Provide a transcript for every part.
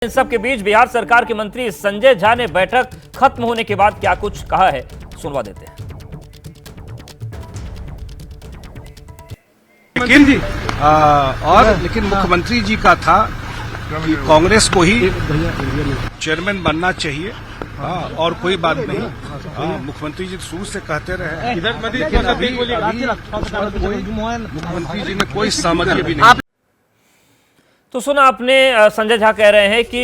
इन सब के बीच बिहार सरकार के मंत्री संजय झा ने बैठक खत्म होने के बाद क्या कुछ कहा है, सुनवा देते हैं। लेकिन मुख्यमंत्री जी का था कि कांग्रेस को ही चेयरमैन बनना चाहिए। और कोई बात नहीं। मुख्यमंत्री जी शुरू से कहते रहे, मुख्यमंत्री जी ने कोई सहमति भी नहीं। तो सुना आपने, संजय झा कह रहे हैं कि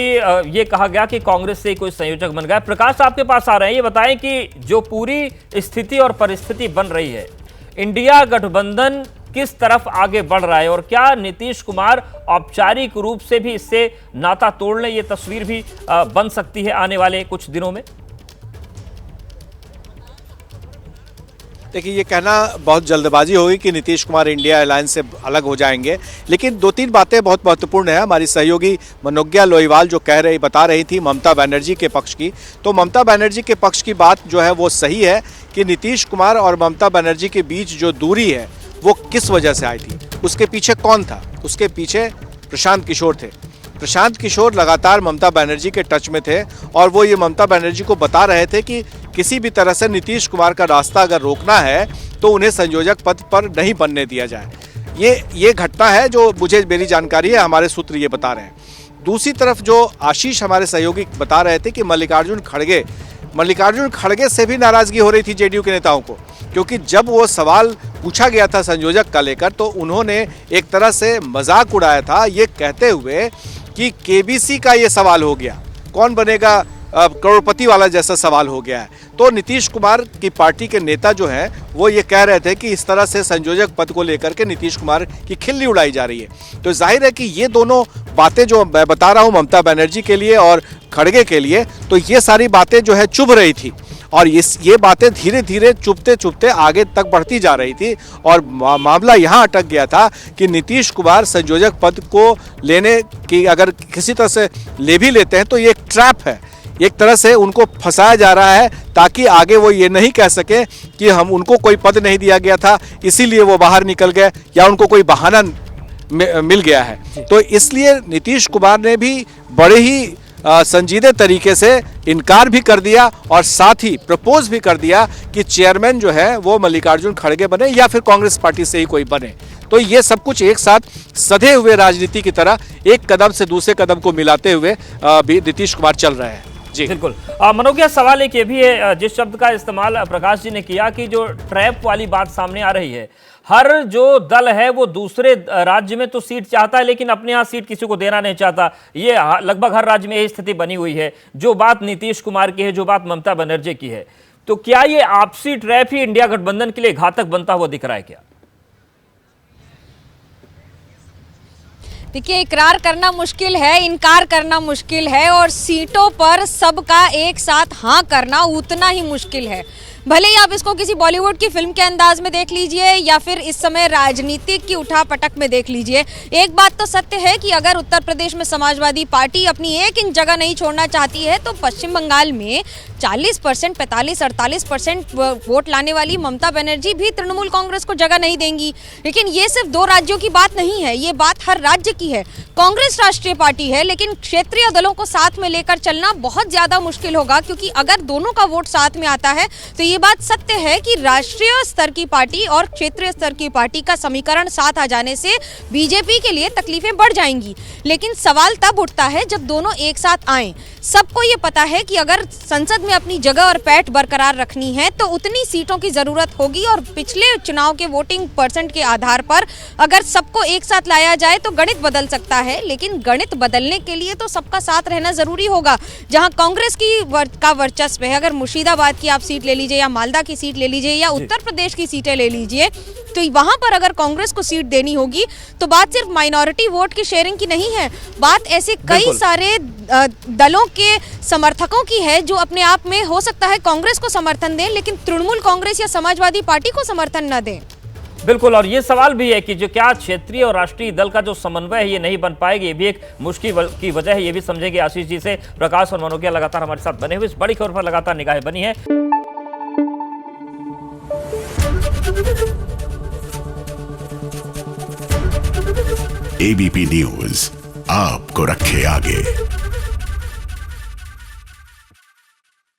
ये कहा गया कि कांग्रेस से कोई संयोजक बन गया। प्रकाश आपके पास आ रहे हैं, ये बताएं कि जो पूरी स्थिति और परिस्थिति बन रही है, इंडिया गठबंधन किस तरफ आगे बढ़ रहा है और क्या नीतीश कुमार औपचारिक रूप से भी इससे नाता तोड़ लें, ये तस्वीर भी बन सकती है आने वाले कुछ दिनों में? देखिए, ये कहना बहुत जल्दबाजी होगी कि नीतीश कुमार इंडिया अलायंस से अलग हो जाएंगे, लेकिन दो तीन बातें बहुत महत्वपूर्ण है। हमारी सहयोगी मनोज्ञा लोईवाल जो बता रही थी ममता बनर्जी के पक्ष की, तो ममता बनर्जी के पक्ष की बात जो है वो सही है कि नीतीश कुमार और ममता बनर्जी के बीच जो दूरी है वो किस वजह से आई थी, उसके पीछे कौन था? उसके पीछे प्रशांत किशोर थे। प्रशांत किशोर लगातार ममता बनर्जी के टच में थे और वो ये ममता बनर्जी को बता रहे थे कि किसी भी तरह से नीतीश कुमार का रास्ता अगर रोकना है तो उन्हें संयोजक पद पर नहीं बनने दिया जाए। ये घटना है जो मेरी जानकारी है, हमारे सूत्र ये बता रहे हैं। दूसरी तरफ जो आशीष हमारे सहयोगी बता रहे थे कि मल्लिकार्जुन खड़गे से भी नाराजगी हो रही थी जेडीयू के नेताओं को, क्योंकि जब वो सवाल पूछा गया था संयोजक का लेकर तो उन्होंने एक तरह से मजाक उड़ाया था, ये कहते हुए कि केबीसी का ये सवाल हो गया, कौन बनेगा करोड़पति वाला जैसा सवाल हो गया है। तो नीतीश कुमार की पार्टी के नेता जो हैं वो ये कह रहे थे कि इस तरह से संयोजक पद को लेकर के नीतीश कुमार की खिल्ली उड़ाई जा रही है। तो जाहिर है कि ये दोनों बातें जो मैं बता रहा हूँ ममता बनर्जी के लिए और खड़गे के लिए, तो ये सारी बातें जो है चुभ रही थी और ये बातें धीरे धीरे चुभते आगे तक बढ़ती जा रही थी और मामला यहाँ अटक गया था कि नीतीश कुमार संयोजक पद को लेने की अगर किसी तरह से ले भी लेते हैं तो ये एक ट्रैप है, एक तरह से उनको फंसाया जा रहा है ताकि आगे वो ये नहीं कह सके कि हम उनको कोई पद नहीं दिया गया था इसीलिए वो बाहर निकल गए या उनको कोई बहाना मिल गया है। तो इसलिए नीतीश कुमार ने भी बड़े ही संजीदे तरीके से इनकार भी कर दिया और साथ ही प्रपोज भी कर दिया कि चेयरमैन जो है वो मल्लिकार्जुन खड़गे बने या फिर कांग्रेस पार्टी से ही कोई बने। तो ये सब कुछ एक साथ सधे हुए राजनीति की तरह एक कदम से दूसरे कदम को मिलाते हुए नीतीश कुमार चल रहे हैं। जी बिल्कुल। मनोज्ञा, सवाल एक ये भी है, जिस शब्द का इस्तेमाल प्रकाश जी ने किया कि जो ट्रैप वाली बात सामने आ रही है, हर जो दल है वो दूसरे राज्य में तो सीट चाहता है लेकिन अपने यहाँ सीट किसी को देना नहीं चाहता। ये लगभग हर राज्य में यही स्थिति बनी हुई है। जो बात नीतीश कुमार की है, जो बात ममता बनर्जी की है, तो क्या ये आपसी ट्रैप ही इंडिया गठबंधन के लिए घातक बनता हुआ दिख रहा है क्या? देखिए, इकरार करना मुश्किल है, इनकार करना मुश्किल है और सीटों पर सबका एक साथ हाँ करना उतना ही मुश्किल है। भले ही आप इसको किसी बॉलीवुड की फिल्म के अंदाज में देख लीजिए या फिर इस समय राजनीति की उठापटक में देख लीजिए, एक बात तो सत्य है कि अगर उत्तर प्रदेश में समाजवादी पार्टी अपनी एक इंच जगह नहीं छोड़ना चाहती है तो पश्चिम बंगाल में 40%, 45-48% वोट लाने वाली ममता बनर्जी भी तृणमूल कांग्रेस को जगह नहीं देंगी। लेकिन ये सिर्फ दो राज्यों की बात नहीं है, ये बात हर राज्य की है। कांग्रेस राष्ट्रीय पार्टी है लेकिन क्षेत्रीय दलों को साथ में लेकर चलना बहुत ज्यादा मुश्किल होगा, क्योंकि अगर दोनों का वोट साथ में आता है तो ये बात सत्य है कि राष्ट्रीय स्तर की पार्टी और क्षेत्रीय स्तर की पार्टी का समीकरण साथ आ जाने से बीजेपी के लिए तकलीफें बढ़ जाएंगी। लेकिन सवाल तब उठता है जब दोनों एक साथ आएं। सबको ये पता है कि अगर संसद में अपनी जगह और पैठ बरकरार रखनी है तो उतनी सीटों की जरूरत होगी और पिछले चुनाव के वोटिंग परसेंट के आधार पर अगर सबको एक साथ लाया जाए तो गणित बदल सकता है। लेकिन गणित बदलने के लिए तो सबका साथ रहना जरूरी होगा। जहां कांग्रेस का वर्चस्व है, अगर मुर्शिदाबाद की आप सीट ले लीजिए या मालदा की सीट ले लीजिए या उत्तर प्रदेश की सीटें ले लीजिए, तो वहां पर अगर कांग्रेस को सीट देनी होगी तो बात सिर्फ माइनॉरिटी वोट की शेयरिंग की नहीं है, बात ऐसे कई सारे दलों के समर्थकों की है जो अपने आप में हो सकता है कांग्रेस को समर्थन दें लेकिन तृणमूल कांग्रेस या समाजवादी पार्टी को समर्थन न दें। बिल्कुल, और ये सवाल भी है कि जो क्या क्षेत्रीय और राष्ट्रीय दल का जो समन्वय है ये नहीं बन पाएगी, ये भी एक मुश्किल की वजह है। ये भी समझेंगे आशीष जी से। प्रकाश और मनोज्ञा लगातार हमारे साथ बने हुए इस बड़ी खबर पर लगातार निगाहें बनी है। एबीपी न्यूज आपको रखे आगे।